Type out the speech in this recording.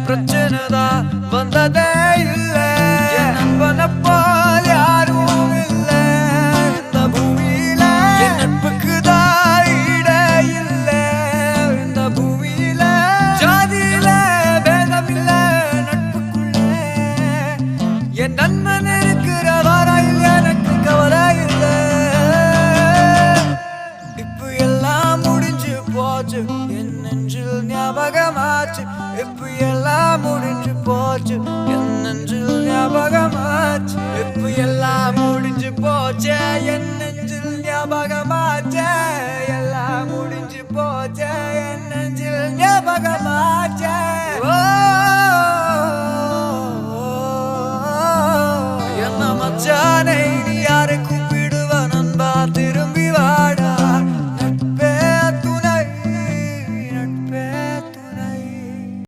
பிரச்சனை தான் வந்ததே இல்ல. என் நண்பனை போல் யாரும் இல்ல இந்த பூமியில. என் நட்புக்கு தான் ஈடே இல்ல இந்த பூமியில. ஜாதியில பேதம் இல்ல நட்புக்குள்ள. என் நண்பன் இருக்கிற வரையில் எனக்கு கவலை இல்ல. இப்ப எல்லாம் முடிஞ்சு போச்சு என் நெஞ்சில் ஞாபகமாச்சு. இப்ப எல்லாம் முடிஞ்சு போச்சு என் நெஞ்சில் ஞாபகமாச்சு. இப்ப எல்லாம் முடிஞ்சு போச்சு என் நெஞ்சில் ஞாபகமாச்சு. எல்லாம் முடிஞ்சு போச்சு என் நெஞ்சில் ஞாபகமாச்சு.